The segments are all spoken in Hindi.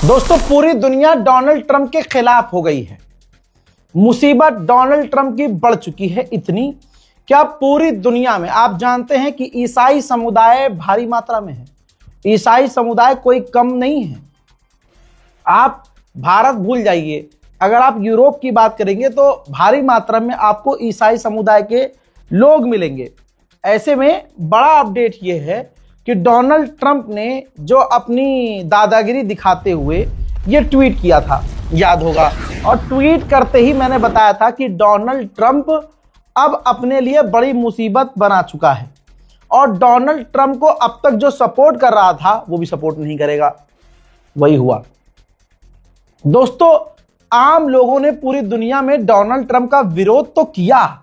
दोस्तों, पूरी दुनिया डोनाल्ड ट्रंप के खिलाफ हो गई है। मुसीबत डोनाल्ड ट्रंप की बढ़ चुकी है इतनी क्या पूरी दुनिया में आप जानते हैं कि ईसाई समुदाय भारी मात्रा में है। ईसाई समुदाय कोई कम नहीं है। आप भारत भूल जाइए, अगर आप यूरोप की बात करेंगे तो भारी मात्रा में आपको ईसाई समुदाय के लोग मिलेंगे। ऐसे में बड़ा अपडेट यह है कि डोनाल्ड ट्रंप ने जो अपनी दादागिरी दिखाते हुए ये ट्वीट किया था, याद होगा, और ट्वीट करते ही मैंने बताया था कि डोनाल्ड ट्रंप अब अपने लिए बड़ी मुसीबत बना चुका है और डोनाल्ड ट्रंप को अब तक जो सपोर्ट कर रहा था वो भी सपोर्ट नहीं करेगा। वही हुआ। दोस्तों, आम लोगों ने पूरी दुनिया में डोनाल्ड ट्रंप का विरोध तो किया,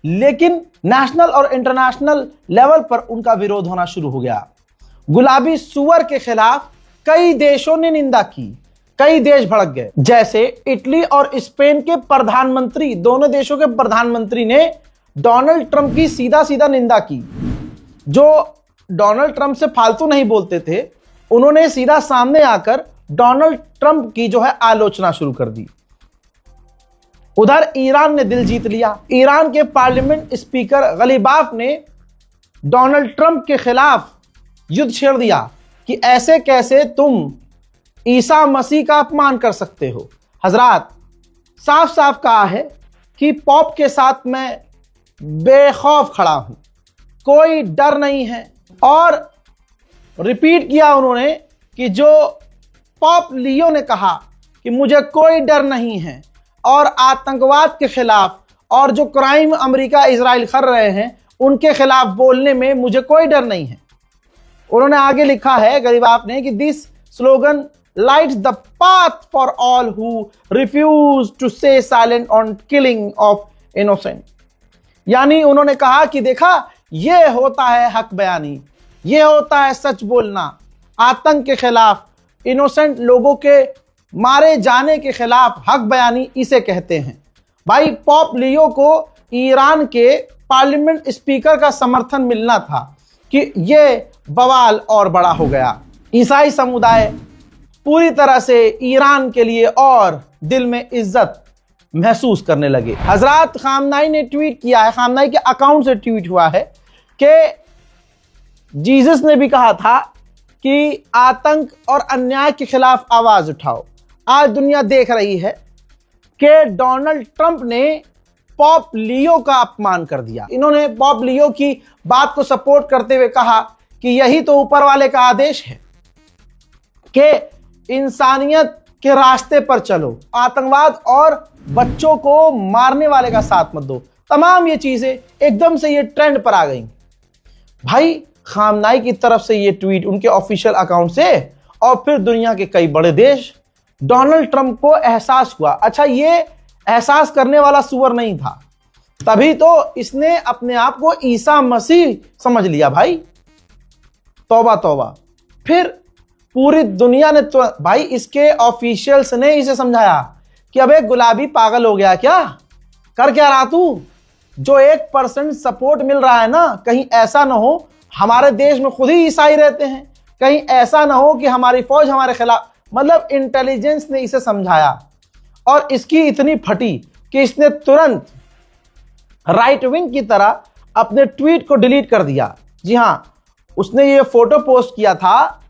लेकिन नेशनल और इंटरनेशनल लेवल पर उनका विरोध होना शुरू हो गया। गुलाबी सुअर के खिलाफ कई देशों ने निंदा की, कई देश भड़क गए। जैसे इटली और स्पेन के प्रधानमंत्री, दोनों देशों के प्रधानमंत्री ने डोनाल्ड ट्रंप की सीधा सीधा निंदा की। जो डोनाल्ड ट्रंप से फालतू नहीं बोलते थे, उन्होंने सीधा सामने आकर डोनाल्ड ट्रंप की जो है आलोचना शुरू कर दी। उधर ईरान ने दिल जीत लिया। ईरान के पार्लियामेंट स्पीकर गलीबाफ ने डोनाल्ड ट्रंप के खिलाफ युद्ध छेड़ दिया कि ऐसे कैसे तुम ईसा मसीह का अपमान कर सकते हो। हजरात, साफ साफ कहा है कि पॉप के साथ मैं बेखौफ खड़ा हूं, कोई डर नहीं है। और रिपीट किया उन्होंने कि जो पॉप लियो ने कहा कि मुझे कोई डर नहीं है और आतंकवाद के खिलाफ और जो क्राइम अमेरिका इजराइल कर रहे हैं उनके खिलाफ बोलने में मुझे कोई डर नहीं है। उन्होंने आगे लिखा है गरीबाप ने कि this slogan lights the path for all who refuse to say silent on killing of innocent. यानी उन्होंने कहा कि देखा, यह होता है हक बयानी, यह होता है सच बोलना। आतंक के खिलाफ, इनोसेंट लोगों के मारे जाने के खिलाफ हक बयानी इसे कहते हैं। भाई, पॉप लियो को ईरान के पार्लियामेंट स्पीकर का समर्थन मिलना था कि यह बवाल और बड़ा हो गया। ईसाई समुदाय पूरी तरह से ईरान के लिए और दिल में इज्जत महसूस करने लगे। हजरत खामनाई ने ट्वीट किया है, खामनाई के अकाउंट से ट्वीट हुआ है कि जीसस ने भी कहा था कि आतंक और अन्याय के खिलाफ आवाज उठाओ। आज दुनिया देख रही है कि डोनाल्ड ट्रंप ने पॉप लियो का अपमान कर दिया। इन्होंने पॉप लियो की बात को सपोर्ट करते हुए कहा कि यही तो ऊपर वाले का आदेश है कि इंसानियत के रास्ते पर चलो, आतंकवाद और बच्चों को मारने वाले का साथ मत दो। तमाम ये चीजें एकदम से ये ट्रेंड पर आ गई। भाई, खामनाई की तरफ से ये ट्वीट उनके ऑफिशियल अकाउंट से, और फिर दुनिया के कई बड़े देश। डोनाल्ड ट्रंप को एहसास हुआ, अच्छा ये एहसास करने वाला सुअर नहीं था, तभी तो इसने अपने आप को ईसा मसीह समझ लिया। भाई, तौबा तौबा। फिर पूरी दुनिया ने तो भाई इसके ऑफिशियल्स ने इसे समझाया कि अबे गुलाबी पागल हो गया क्या, कर क्या रहा तू? जो 1% सपोर्ट मिल रहा है ना, कहीं ऐसा ना हो हमारे देश में खुद ही ईसाई रहते हैं, कहीं ऐसा ना हो कि हमारी फौज हमारे खिलाफ। मतलब इंटेलिजेंस ने इसे समझाया और इसकी इतनी फटी कि इसने तुरंत राइट विंग की तरह अपने ट्वीट को डिलीट कर दिया। जी हां, उसने ये फोटो पोस्ट किया था,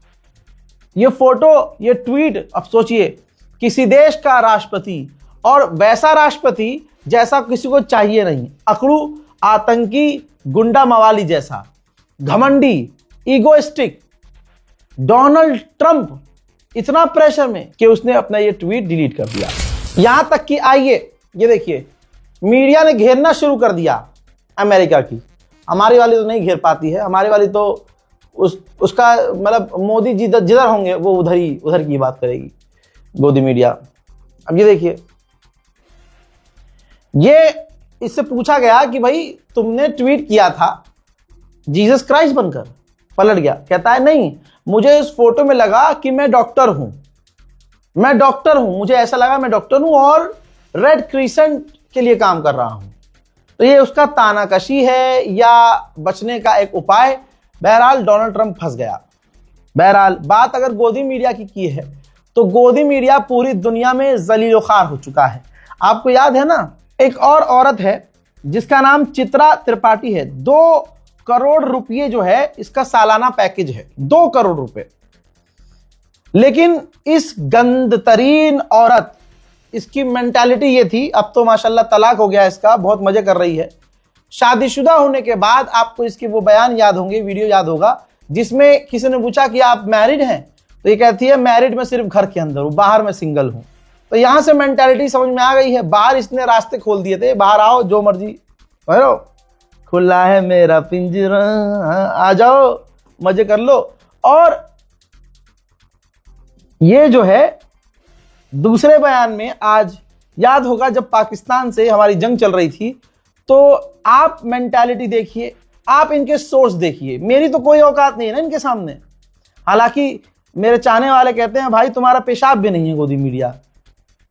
ये फोटो, ये ट्वीट, अब सोचिए, किसी देश का राष्ट्रपति, और वैसा राष्ट्रपति जैसा किसी को चाहिए नहीं, अकड़ू, आतंकी, गुंडा मवाली जैसा, घमंडी, ईगोइस्टिक। डोनाल्ड ट्रंप इतना प्रेशर में कि उसने अपना ये ट्वीट डिलीट कर दिया। यहां तक कि आइए ये देखिए, मीडिया ने घेरना शुरू कर दिया अमेरिका की। हमारी वाली तो नहीं घेर पाती है, हमारी वाली तो उसका मतलब मोदी जी जिधर होंगे वो उधर की बात करेगी, गोदी मीडिया। अब ये देखिए, ये इससे पूछा गया कि भाई तुमने ट्वीट किया था जीसस क्राइस्ट बनकर, पलट गया, कहता है नहीं, मुझे इस फोटो में लगा कि मैं डॉक्टर हूं, मुझे ऐसा लगा मैं डॉक्टर हूं और रेड क्रिसेंट के लिए काम कर रहा हूं। तो ये उसका तानाकशी है या बचने का एक उपाय। बहरहाल डोनाल्ड ट्रंप फंस गया। बहरहाल बात अगर गोदी मीडिया की है तो गोदी मीडिया पूरी दुनिया में जलील-ओ-ख़ार हो चुका है। आपको याद है ना, एक और औरत है जिसका नाम चित्रा त्रिपाठी है। 2 करोड़ रुपये जो है इसका सालाना पैकेज है, 2 करोड़ रुपए। लेकिन इस गंदतरीन औरत, इसकी मेंटालिटी ये थी, अब तो माशाल्लाह तलाक हो गया इसका, बहुत मजे कर रही है। शादीशुदा होने के बाद आपको इसके वो बयान याद होंगे, वीडियो याद होगा, जिसमें किसी ने पूछा कि आप मैरिड हैं, तो ये कहती है मैरिड में सिर्फ घर के अंदर हूं, बाहर में सिंगल हूं। तो यहां से मेंटालिटी समझ में आ गई है। बाहर इसने रास्ते खोल दिए थे, बाहर आओ जो मर्जी करो, खुला है मेरा पिंजरा, आ जाओ मजे कर लो। और ये जो है दूसरे बयान में, आज याद होगा जब पाकिस्तान से हमारी जंग चल रही थी, तो आप मेंटालिटी देखिए, आप इनके सोर्स देखिए। मेरी तो कोई औकात नहीं है ना इनके सामने। हालांकि मेरे चाहने वाले कहते हैं भाई तुम्हारा पेशाब भी नहीं है गोदी मीडिया।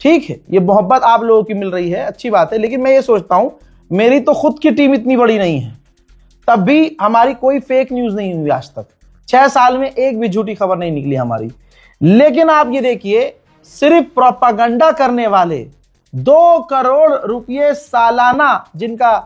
ठीक है, ये मोहब्बत आप लोगों की मिल रही है, अच्छी बात है, लेकिन मैं ये सोचता हूं मेरी तो खुद की टीम इतनी बड़ी नहीं है, तब भी हमारी कोई फेक न्यूज नहीं हुई आज तक। 6 साल में एक भी झूठी खबर नहीं निकली हमारी। लेकिन आप ये देखिए, सिर्फ प्रोपागंडा करने वाले 2 करोड़ रुपये सालाना जिनका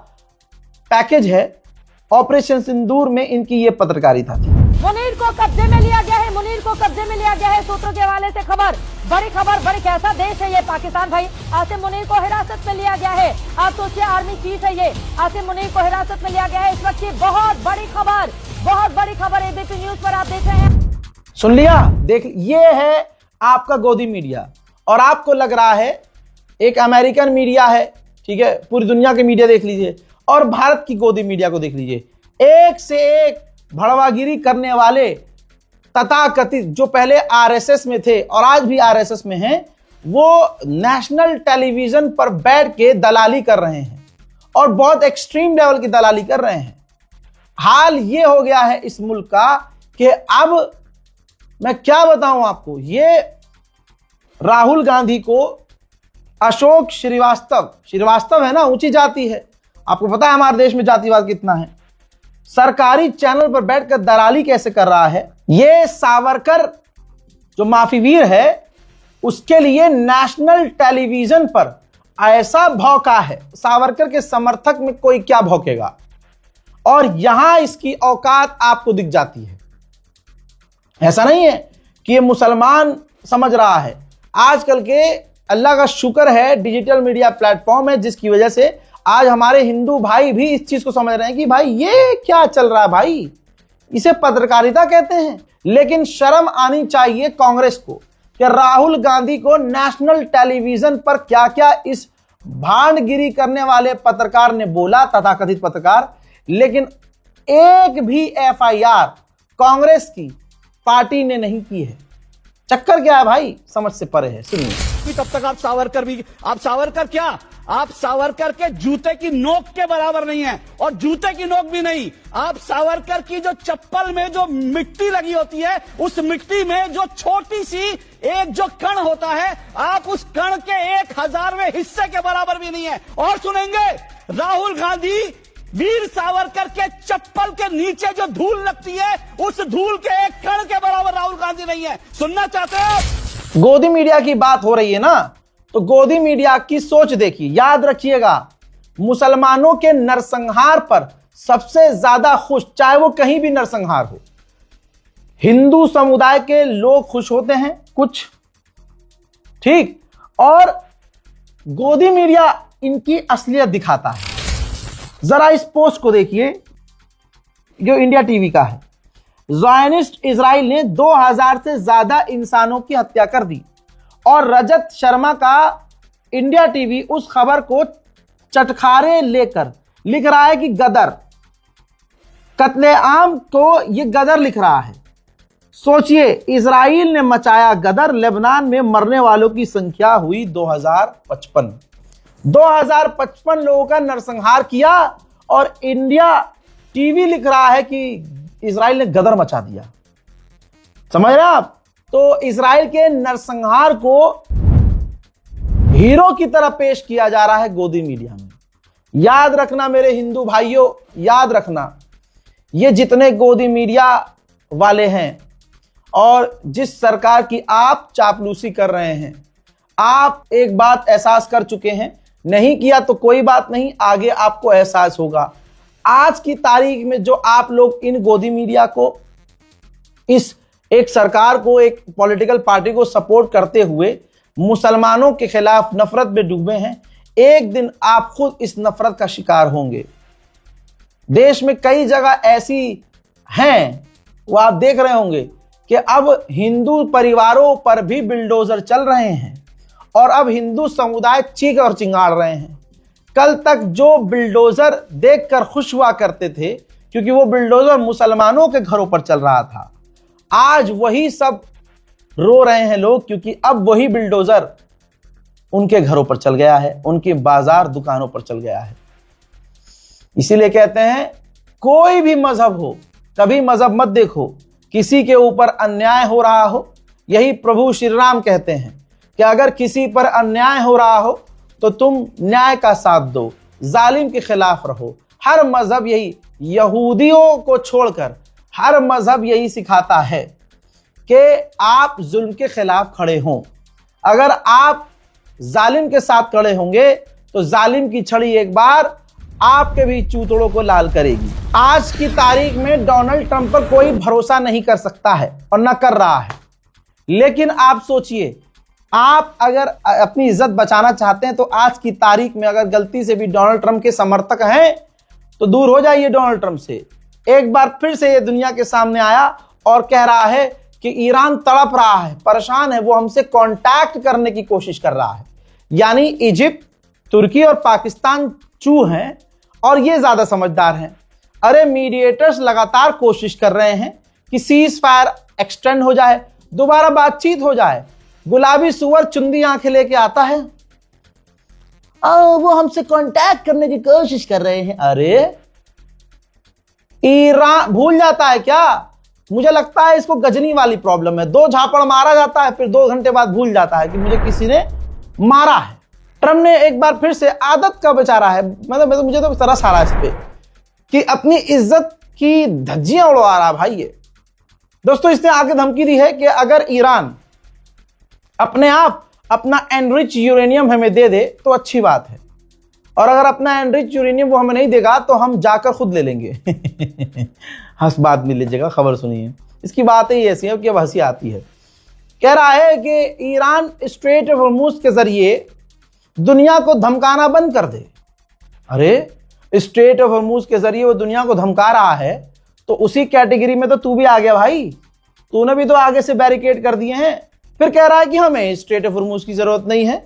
पैकेज है, ऑपरेशन सिंदूर में इनकी ये पत्रकारिता थी। मुनीर को कब्जे में लिया गया है, मुनीर को कब्जे में लिया गया है। सूत्रों के हवाले से खबर, बड़ी कैसा देश है ये पाकिस्तान भाई। आसिम मुनीर को हिरासत में लिया गया है। आप सोचिए आर्मी चीफ है ये, आसिम मुनीर को हिरासत में लिया गया है। इस वक्त की बहुत बड़ी खबर एबीपी न्यूज पर आप देख रहे हैं। सुन लिया, देख, ये है आपका गोदी मीडिया। और आपको लग रहा है एक अमेरिकन मीडिया है, ठीक है, पूरी दुनिया के मीडिया देख लीजिए, और भारत की गोदी मीडिया को देख लीजिए। एक से एक भड़वागिरी करने वाले तथाकथित, जो पहले आरएसएस में थे और आज भी आरएसएस में हैं, वो नेशनल टेलीविजन पर बैठ के दलाली कर रहे हैं, और बहुत एक्सट्रीम लेवल की दलाली कर रहे हैं। हाल ये हो गया है इस मुल्क का कि अब मैं क्या बताऊं आपको, ये राहुल गांधी को अशोक श्रीवास्तव है ना, ऊंची जाति है, आपको पता है हमारे देश में जातिवाद कितना है, सरकारी चैनल पर बैठकर दलाली कैसे कर रहा है। ये सावरकर जो माफीवीर है, उसके लिए नेशनल टेलीविजन पर ऐसा भौंका है, सावरकर के समर्थक में कोई क्या भौंकेगा, और यहां इसकी औकात आपको दिख जाती है। ऐसा नहीं है कि ये मुसलमान समझ रहा है। आजकल के अल्लाह का शुक्र है डिजिटल मीडिया प्लेटफॉर्म है, जिसकी वजह से आज हमारे हिंदू भाई भी इस चीज को समझ रहे हैं कि भाई ये क्या चल रहा है, भाई इसे पत्रकारिता कहते हैं। लेकिन शर्म आनी चाहिए कांग्रेस को कि राहुल गांधी को नेशनल टेलीविजन पर क्या क्या इस भांडगिरी करने वाले पत्रकार ने बोला, तथाकथित पत्रकार, लेकिन एक भी एफआईआर कांग्रेस की पार्टी ने नहीं की है। चक्कर क्या है भाई, समझ से परे है। सुनिए, तब तक आप सावरकर क्या, आप सावरकर के जूते की नोक के बराबर नहीं है, और जूते की नोक भी नहीं। आप सावरकर की जो चप्पल में जो मिट्टी लगी होती है, उस मिट्टी में जो छोटी सी एक जो कण होता है, आप उस कण के 1000वें हिस्से के बराबर भी नहीं है। और सुनेंगे, राहुल गांधी वीर सावरकर के चप्पल के नीचे जो धूल लगती है, उस धूल के एक कण के बराबर राहुल गांधी नहीं है। सुनना चाहते हो? गोदी मीडिया की बात हो रही है ना, तो गोदी मीडिया की सोच देखिए। याद रखिएगा, मुसलमानों के नरसंहार पर सबसे ज्यादा खुश, चाहे वो कहीं भी नरसंहार हो, हिंदू समुदाय के लोग खुश होते हैं कुछ, ठीक, और गोदी मीडिया इनकी असलियत दिखाता है। जरा इस पोस्ट को देखिए, जो इंडिया टीवी का है। ज़ायनिस्ट इजराइल ने 2000 से ज्यादा इंसानों की हत्या कर दी, और रजत शर्मा का इंडिया टीवी उस खबर को चटखारे लेकर लिख रहा है कि गदर, कत्लेआम को ये गदर लिख रहा है। सोचिए, इजराइल ने मचाया गदर, लेबनान में मरने वालों की संख्या हुई 2055 लोगों का नरसंहार किया, और इंडिया टीवी लिख रहा है कि इजराइल ने गदर मचा दिया। समझ रहे हैं आप? तो इजराइल के नरसंहार को हीरो की तरह पेश किया जा रहा है गोदी मीडिया में। याद रखना मेरे हिंदू भाइयों, याद रखना, ये जितने गोदी मीडिया वाले हैं और जिस सरकार की आप चापलूसी कर रहे हैं, आप एक बात एहसास कर चुके हैं, नहीं किया तो कोई बात नहीं, आगे आपको एहसास होगा। आज की तारीख में जो आप लोग इन गोदी मीडिया को, इस एक सरकार को, एक पॉलिटिकल पार्टी को सपोर्ट करते हुए मुसलमानों के खिलाफ नफरत में डूबे हैं, एक दिन आप खुद इस नफरत का शिकार होंगे। देश में कई जगह ऐसी हैं, वो आप देख रहे होंगे कि अब हिंदू परिवारों पर भी बिल्डोजर चल रहे हैं और अब हिंदू समुदाय चीख और चिंगाड़ रहे हैं। कल तक जो बिल्डोजर देखकर खुश हुआ करते थे क्योंकि वो बिल्डोजर मुसलमानों के घरों पर चल रहा था, आज वही सब रो रहे हैं लोग क्योंकि अब वही बिल्डोजर उनके घरों पर चल गया है, उनके बाजार दुकानों पर चल गया है। इसीलिए कहते हैं कोई भी मजहब हो, कभी मजहब मत देखो, किसी के ऊपर अन्याय हो रहा हो, यही प्रभु श्री राम कहते हैं कि अगर किसी पर अन्याय हो रहा हो तो तुम न्याय का साथ दो, जालिम के खिलाफ रहो। हर मजहब यही, यहूदियों को छोड़कर हर मजहब यही सिखाता है कि आप जुल्म के खिलाफ खड़े हों। अगर आप जालिम के साथ खड़े होंगे तो जालिम की छड़ी एक बार आपके भी चूतड़ों को लाल करेगी। आज की तारीख में डोनाल्ड ट्रंप पर कोई भरोसा नहीं कर सकता है और न कर रहा है, लेकिन आप सोचिए, आप अगर अपनी इज्जत बचाना चाहते हैं तो आज की तारीख में अगर गलती से भी डोनाल्ड ट्रंप के समर्थक हैं तो दूर हो जाइए डोनाल्ड ट्रंप से। एक बार फिर से ये दुनिया के सामने आया और कह रहा है कि ईरान तड़प रहा है, परेशान है, वो हमसे कांटेक्ट करने की कोशिश कर रहा है। यानी इजिप्ट, तुर्की और पाकिस्तान चूह हैं और ये ज्यादा समझदार हैं। अरे मीडिएटर्स लगातार कोशिश कर रहे हैं कि सीज फायर एक्सटेंड हो जाए, दोबारा बातचीत हो जाए। गुलाबी सुअर चुंदी आंखें लेके आता है, वो हमसे कांटेक्ट करने की कोशिश कर रहे हैं। अरे ईरान भूल जाता है क्या? मुझे लगता है इसको गजनी वाली प्रॉब्लम है। 2 झापड़ मारा जाता है, फिर 2 घंटे बाद भूल जाता है कि मुझे किसी ने मारा है। ट्रम्प ने एक बार फिर से आदत का बेचारा है, मतलब मुझे तो तरस आ रहा है इस पे कि अपनी इज्जत की धज्जियां उड़वा रहा भाई ये। दोस्तों, इसने आगे धमकी दी है कि अगर ईरान अपने आप अपना एनरिच यूरेनियम हमें दे दे तो अच्छी बात है, और अगर अपना एनरिच यूरेनियम वो हमें नहीं देगा तो हम जाकर खुद ले लेंगे। हंस बात भी लीजिएगा, खबर सुनिए। इसकी बातें ही ऐसी हैं कि अब हंसी आती है। कह रहा है कि ईरान स्ट्रेट ऑफ हॉर्मुज के जरिए दुनिया को धमकाना बंद कर दे। अरे स्ट्रेट ऑफ हॉर्मुज के जरिए वो दुनिया को धमका रहा है तो उसी कैटेगरी में तो तू भी आ गया भाई, तूने भी तो आगे से बैरिकेड कर दिए हैं। फिर कह रहा है कि हमें स्ट्रेट ऑफ हॉर्मुज की जरूरत नहीं है।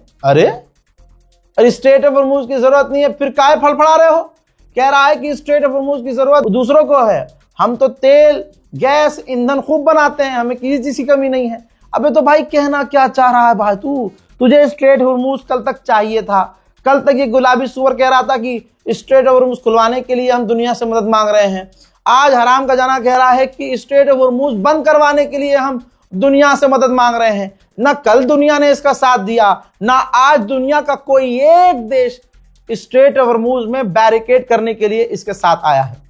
अरे स्ट्रेट ऑफ हॉर्मुज की जरूरत नहीं है, फिर काहे फड़फड़ा रहे हो? कह रहा है कि स्ट्रेट ऑफ हॉर्मुज की जरूरत दूसरों को है, हम तो तेल, गैस, ईंधन खूब बनाते हैं, हमें किसी चीज की कमी नहीं है। अबे तो भाई कहना क्या चाह रहा है भाई तू? तुझे स्ट्रेट ऑफ हॉर्मुज कल तक चाहिए था। कल तक ये गुलाबी सुअर कह रहा था कि स्ट्रेट ऑफ हॉर्मुज खुलवाने के लिए हम दुनिया से मदद मांग रहे हैं। आज हराम का जाना कह रहा है कि स्ट्रेट ऑफ हॉर्मुज बंद करवाने के लिए हम दुनिया से मदद मांग रहे हैं। ना कल दुनिया ने इसका साथ दिया, ना आज दुनिया का कोई एक देश स्ट्रेट ऑफ हॉर्मुज में बैरिकेड करने के लिए इसके साथ आया है।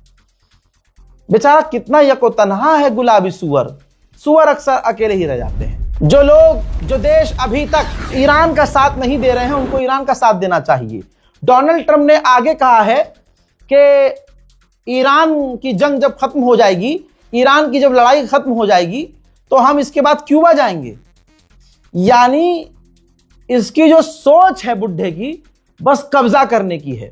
बेचारा कितना यको तन्हा है गुलाबी सुअर। सुअर अक्सर अकेले ही रह जाते हैं। जो देश अभी तक ईरान का साथ नहीं दे रहे हैं उनको ईरान का साथ देना चाहिए। डोनाल्ड ट्रंप ने आगे कहा है कि ईरान की जंग जब खत्म हो जाएगी, ईरान की जब लड़ाई खत्म हो जाएगी तो हम इसके बाद क्यूबा जाएंगे। यानी इसकी जो सोच है बुढ़े की, बस कब्जा करने की है।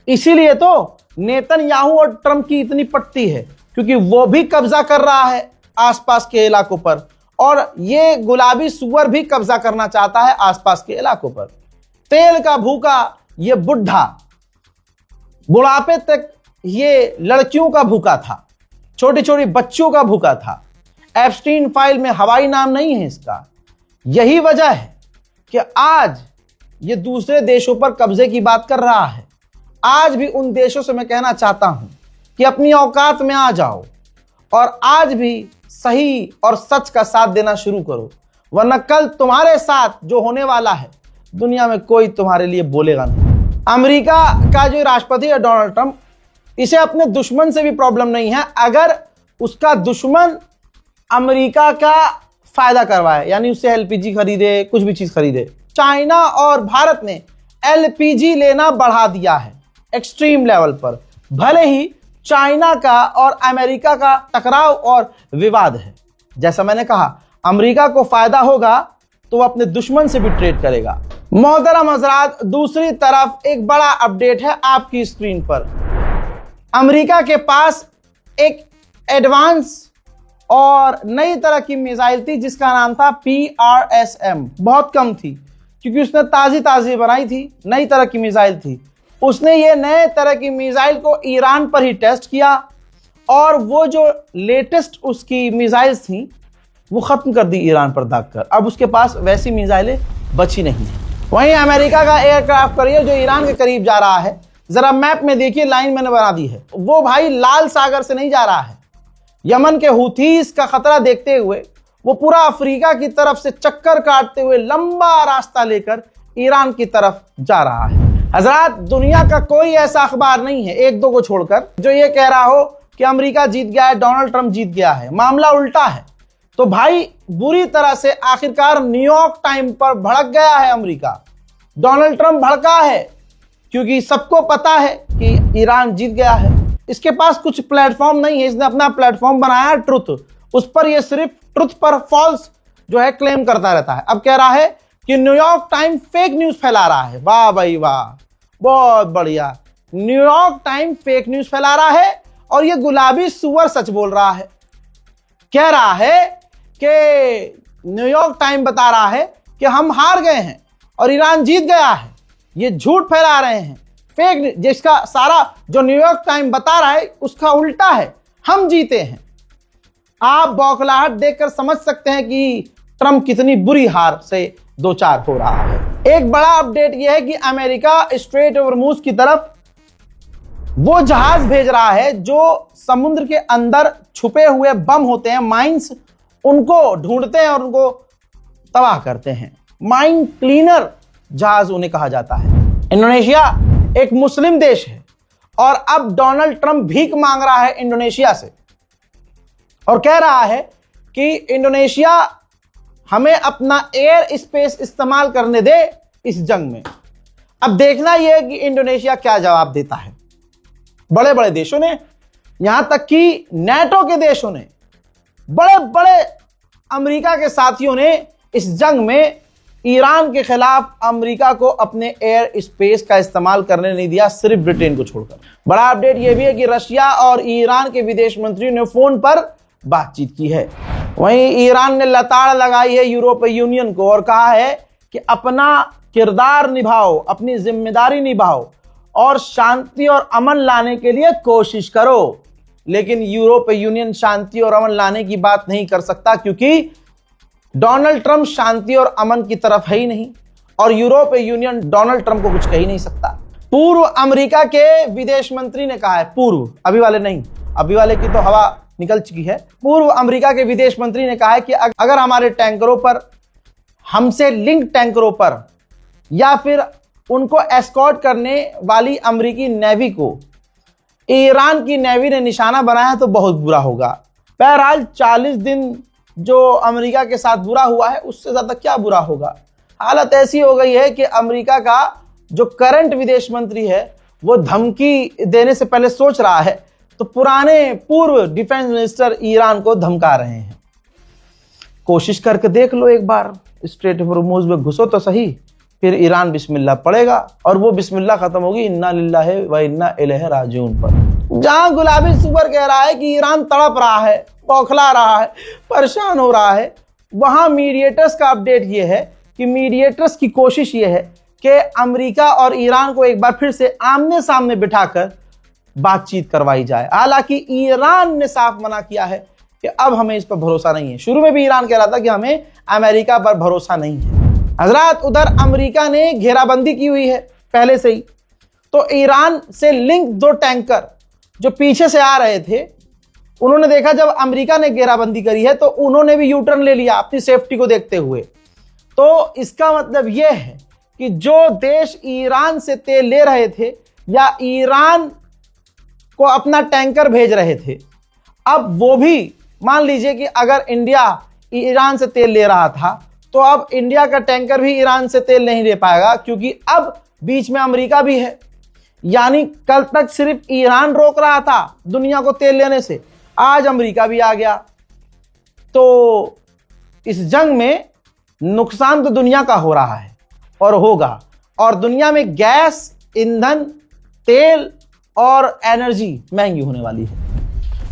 इसीलिए तो नेतन्याहू और ट्रंप की इतनी पट्टी है, क्योंकि वो भी कब्जा कर रहा है आसपास के इलाकों पर और ये गुलाबी सुअर भी कब्जा करना चाहता है आसपास के इलाकों पर। तेल का भूखा ये बुढ़ा बुढ़ापे तक ये लड़कियों का भूखा था, छोटी छोटी बच्चियों का भूखा था। एप्स्टीन फाइल में हवाई नाम नहीं है इसका। यही वजह है कि आज ये दूसरे देशों पर कब्जे की बात कर रहा है। आज भी उन देशों से मैं कहना चाहता हूं कि अपनी औकात में आ जाओ और आज भी सही और सच का साथ देना शुरू करो, वरना कल तुम्हारे साथ जो होने वाला है दुनिया में कोई तुम्हारे लिए बोलेगा नहीं। अमेरिका का जो राष्ट्रपति है डोनाल्ड ट्रंप, इसे अपने दुश्मन से भी प्रॉब्लम नहीं है। अगर उसका दुश्मन अमेरिका का फायदा करवाए, यानी उससे एलपीजी खरीदे, कुछ भी चीज खरीदे। चाइना और भारत ने एलपीजी लेना बढ़ा दिया है एक्सट्रीम लेवल पर। भले ही चाइना का और अमेरिका का टकराव और विवाद है, जैसा मैंने कहा अमेरिका को फायदा होगा तो वो अपने दुश्मन से भी ट्रेड करेगा। मोहतरम हजरात, दूसरी तरफ एक बड़ा अपडेट है आपकी स्क्रीन पर। अमेरिका के पास एक एडवांस और नई तरह की मिसाइल थी जिसका नाम था PRSM। बहुत कम थी क्योंकि उसने ताजी बनाई थी, नई तरह की मिसाइल थी। उसने ये नए तरह की मिसाइल को ईरान पर ही टेस्ट किया और वो जो लेटेस्ट उसकी मिसाइल्स थी वो खत्म कर दी ईरान पर दागकर। अब उसके पास वैसी मिसाइलें बची नहीं है। वहीं अमेरिका का एयरक्राफ्ट कैरियर जो ईरान के करीब जा रहा है, जरा मैप में देखिए, लाइन मैंने बना दी है, वो भाई लाल सागर से नहीं जा रहा है। यमन के हुथीस का खतरा देखते हुए वो पूरा अफ्रीका की तरफ से चक्कर काटते हुए लंबा रास्ता लेकर ईरान की तरफ जा रहा है। हजरात, दुनिया का कोई ऐसा अखबार नहीं है, एक दो को छोड़कर, जो ये कह रहा हो कि अमेरिका जीत गया है, डोनाल्ड ट्रंप जीत गया है। मामला उल्टा है। तो भाई बुरी तरह से आखिरकार न्यूयॉर्क टाइम पर भड़क गया है अमेरिका। डोनाल्ड ट्रंप भड़का है क्योंकि सबको पता है कि ईरान जीत गया है। इसके पास कुछ प्लेटफॉर्म नहीं है, इसने अपना प्लेटफॉर्म बनाया ट्रुथ, उस पर ये सिर्फ ट्रुथ पर फॉल्स जो है क्लेम करता रहता है। अब कह रहा है कि न्यूयॉर्क टाइम फेक न्यूज फैला रहा है। वाह भाई वाह, बहुत बढ़िया। न्यूयॉर्क टाइम फेक न्यूज फैला रहा है और ये गुलाबी सुअर सच बोल रहा है। कह रहा है कि न्यूयॉर्क टाइम बता रहा है कि हम हार गए हैं और ईरान जीत गया है। ये झूठ फैला रहे हैं, फेक, जिसका सारा जो न्यूयॉर्क टाइम बता रहा है उसका उल्टा है, हम जीते हैं। आप बौखलाहट देखकर समझ सकते हैं कि ट्रंप कितनी बुरी हार से दो चार हो रहा है। एक बड़ा अपडेट यह है कि अमेरिका स्ट्रेट ऑफ हॉर्मुज की तरफ वो जहाज भेज रहा है जो समुद्र के अंदर छुपे हुए बम होते हैं, माइंस, उनको ढूंढते हैं और उनको तबाह करते हैं। माइन क्लीनर जहाज उन्हें कहा जाता है। इंडोनेशिया एक मुस्लिम देश है और अब डोनाल्ड ट्रंप भीख मांग रहा है इंडोनेशिया से और कह रहा है कि इंडोनेशिया हमें अपना एयर स्पेस इस्तेमाल करने दे इस जंग में। अब देखना यह है कि इंडोनेशिया क्या जवाब देता है। बड़े बड़े देशों ने, यहां तक कि नेटो के देशों ने, बड़े बड़े अमेरिका के साथियों ने इस जंग में ईरान के खिलाफ अमेरिका को अपने एयर स्पेस का इस्तेमाल करने नहीं दिया, सिर्फ ब्रिटेन को छोड़कर। बड़ा अपडेट यह भी है कि रशिया और ईरान के विदेश मंत्रियों ने फोन पर बातचीत की है। वहीं ईरान ने लताड़ लगाई है यूरोपीय यूनियन को और कहा है कि अपना किरदार निभाओ, अपनी जिम्मेदारी निभाओ और शांति और अमन लाने के लिए कोशिश करो। लेकिन यूरोपीय यूनियन शांति और अमन लाने की बात नहीं कर सकता क्योंकि डोनाल्ड ट्रंप शांति और अमन की तरफ है ही नहीं और यूरोपीय यूनियन डोनाल्ड ट्रंप को कुछ कह ही नहीं सकता। पूर्व अमेरिका के विदेश मंत्री ने कहा है, पूर्व, अभी वाले नहीं, अभी वाले की तो हवा निकल चुकी है। पूर्व अमेरिका के विदेश मंत्री ने कहा है कि अगर हमारे टैंकरों पर, हमसे लिंक टैंकरों पर या फिर उनको एस्कॉर्ट करने वाली अमेरिकी नेवी को ईरान की नेवी ने निशाना बनाया तो बहुत बुरा होगा। बहरहाल 40 दिन जो अमेरिका के साथ बुरा हुआ है उससे ज्यादा क्या बुरा होगा। हालत ऐसी हो गई है कि अमेरिका का जो करंट विदेश मंत्री है वो धमकी देने से पहले सोच रहा है, तो पुराने पूर्व डिफेंस मिनिस्टर ईरान को धमका रहे हैं। कोशिश करके देख लो एक बार, स्ट्रेट ऑफ हॉर्मुज में घुसो तो सही, फिर ईरान बिस्मिल्लाह पड़ेगा और वो बिस्मिल्लाह खत्म होगी इन्ना लिल्लाहि व इन्ना इलैहि राजिऊन पर। जहां गुलाबी सुपर कह रहा है कि ईरान तड़प रहा है, बौखला रहा है, परेशान हो रहा है, वहां मीडिएटर्स का अपडेट ये है कि मीडिएटर्स की कोशिश ये है कि अमेरिका और ईरान को एक बार फिर से आमने सामने बिठाकर बातचीत करवाई जाए। हालांकि ईरान ने साफ मना किया है कि अब हमें इस पर भरोसा नहीं है। शुरू में भी ईरान कह रहा था कि हमें अमेरिका पर भरोसा नहीं है। हजरात, उधर अमेरिका ने घेराबंदी की हुई है पहले से ही, तो ईरान से लिंक 2 टैंकर जो पीछे से आ रहे थे, उन्होंने देखा जब अमेरिका ने घेराबंदी करी है तो उन्होंने भी यू टर्न ले लिया अपनी सेफ्टी को देखते हुए। तो इसका मतलब यह है कि जो देश ईरान से तेल ले रहे थे या ईरान को अपना टैंकर भेज रहे थे, अब वो भी मान लीजिए कि अगर इंडिया ईरान से तेल ले रहा था तो अब इंडिया का टैंकर भी ईरान से तेल नहीं ले पाएगा, क्योंकि अब बीच में अमेरिका भी है। यानी कल तक सिर्फ ईरान रोक रहा था दुनिया को तेल लेने से, आज अमेरिका भी आ गया। तो इस जंग में नुकसान तो दुनिया का हो रहा है और होगा, और दुनिया में गैस, ईंधन, तेल और एनर्जी महंगी होने वाली है।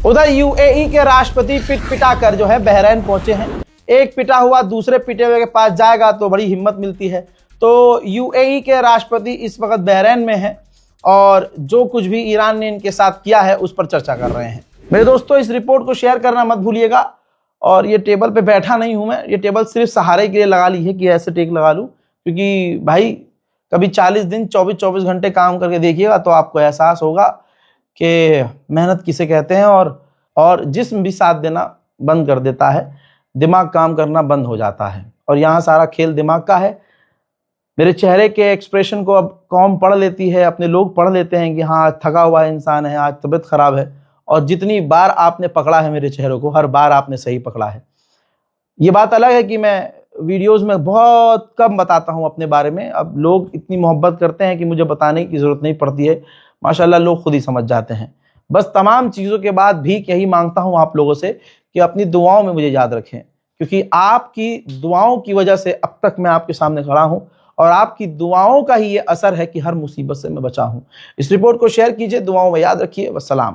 उधर यूएई के राष्ट्रपति पिट पिटा कर जो है बहरीन पहुंचे हैं। एक पिटा हुआ दूसरे पिटे हुए के पास जाएगा तो बड़ी हिम्मत मिलती है। तो यूएई के राष्ट्रपति इस वक्त बहरीन में है और जो कुछ भी ईरान ने इनके साथ किया है उस पर चर्चा कर रहे हैं। मेरे दोस्तों, इस रिपोर्ट को शेयर करना मत भूलिएगा। और ये टेबल पे बैठा नहीं हूं मैं, ये टेबल सिर्फ सहारे के लिए लगा ली है कि ऐसे टेक लगा लूं, क्योंकि भाई कभी 40 दिन 24-24 घंटे काम करके देखिएगा तो आपको एहसास होगा कि मेहनत किसे कहते हैं। और जिस्म भी साथ देना बंद कर देता है, दिमाग काम करना बंद हो जाता है, और यहाँ सारा खेल दिमाग का है। मेरे चेहरे के एक्सप्रेशन को अब कौम पढ़ लेती है, अपने लोग पढ़ लेते हैं कि हाँ थका हुआ इंसान है, आज तबीयत खराब है। और जितनी बार आपने पकड़ा है मेरे चेहरे को, हर बार आपने सही पकड़ा है। ये बात अलग है कि मैं वीडियोस में बहुत कम बताता हूँ अपने बारे में। अब लोग इतनी मोहब्बत करते हैं कि मुझे बताने की ज़रूरत नहीं पड़ती है, माशाल्लाह लोग खुद ही समझ जाते हैं। बस तमाम चीज़ों के बाद भी यही मांगता हूँ आप लोगों से कि अपनी दुआओं में मुझे याद रखें, क्योंकि आपकी दुआओं की वजह से अब तक मैं आपके सामने खड़ा हूँ, और आपकी दुआओं का ही ये असर है कि हर मुसीबत से मैं बचा हूँ। इस रिपोर्ट को शेयर कीजिए, दुआओं में याद रखिए। वस्सलाम।